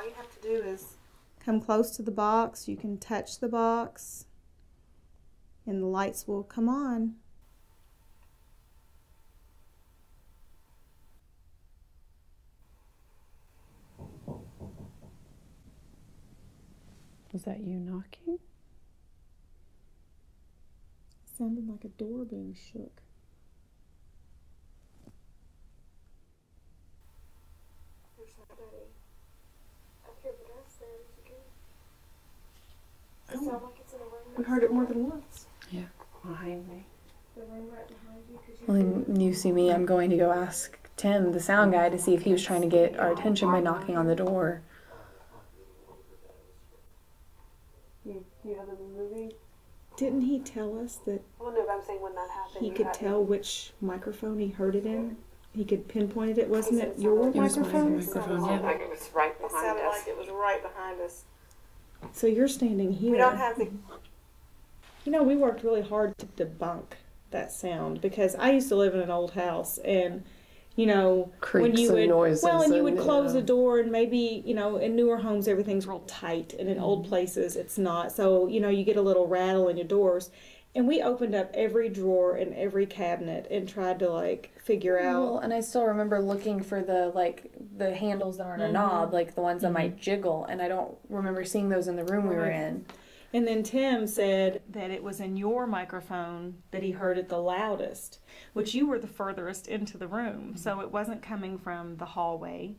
all you have to do is come close to the box. You can touch the box and the lights will come on. Was that you knocking? It sounded like a door being shook. There's nobody up here but us there. Does it sound like it's in a room? We heard it more than once. Yeah, behind me. The room right behind you. Well, when you see me, I'm going to go ask Tim, the sound guy, to see if he was trying to get our attention by knocking on the door. You have the movie? Didn't he tell us that Well, no, but I'm saying when that happened. he could tell which microphone he heard it in? He could pinpoint it. Wasn't it your It was my microphone? microphone, yeah. Like it was right It behind sounded us. like it was right behind us. So you're standing here. We don't have the. You know, we worked really hard to debunk that sound because I used to live in an old house, and you know, when Creaks you and would noises and you would and, close yeah. a door, and maybe in newer homes everything's real tight, and in old places it's not. So you get a little rattle in your doors, and we opened up every drawer and every cabinet and tried to figure out. Well, and I still remember looking for the handles that aren't a knob, like the ones that might jiggle, and I don't remember seeing those in the room we were in. And then Tim said that it was in your microphone that he heard it the loudest, which you were the furthest into the room. So it wasn't coming from the hallway.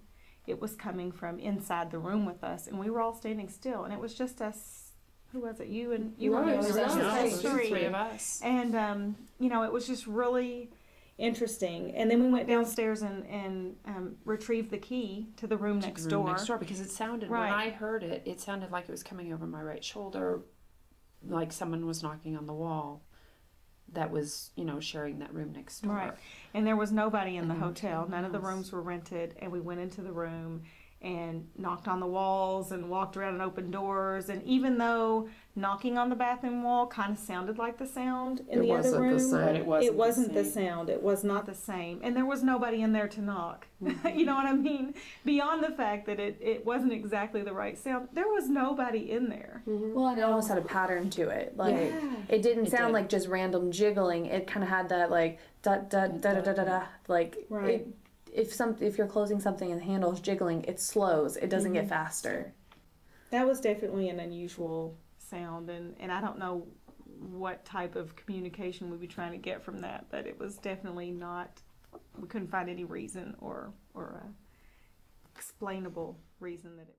It was coming from inside the room with us. And we were all standing still. And it was just us. Who was it? You and you were Right, the it was rest of us. us It was three. three of us. And, it was just really interesting. And then we went downstairs and retrieved the key to the room next door. Next door, because it sounded, Right. when I heard it, it sounded like it was coming over my right shoulder, like someone was knocking on the wall that was, sharing that room next door. Right. And there was nobody in the And hotel. None of the else. rooms were rented. And we went into the room and knocked on the walls and walked around and opened doors. And even though knocking on the bathroom wall kind of sounded like the sound in It the other wasn't the room, same. But it wasn't the same. sound. It was not the same. And there was nobody in there to knock. You know what I mean? Beyond the fact that it wasn't exactly the right sound, there was nobody in there. Well, and it almost had a pattern to it. Like Yeah. it didn't It sound did. like just random jiggling. It kind of had that da da da da da da da. Like Right. if you're closing something and the handle's jiggling, it slows. It doesn't get faster. That was definitely an unusual sound, and I don't know what type of communication we'd be trying to get from that, but it was definitely not, we couldn't find any reason or explainable reason that it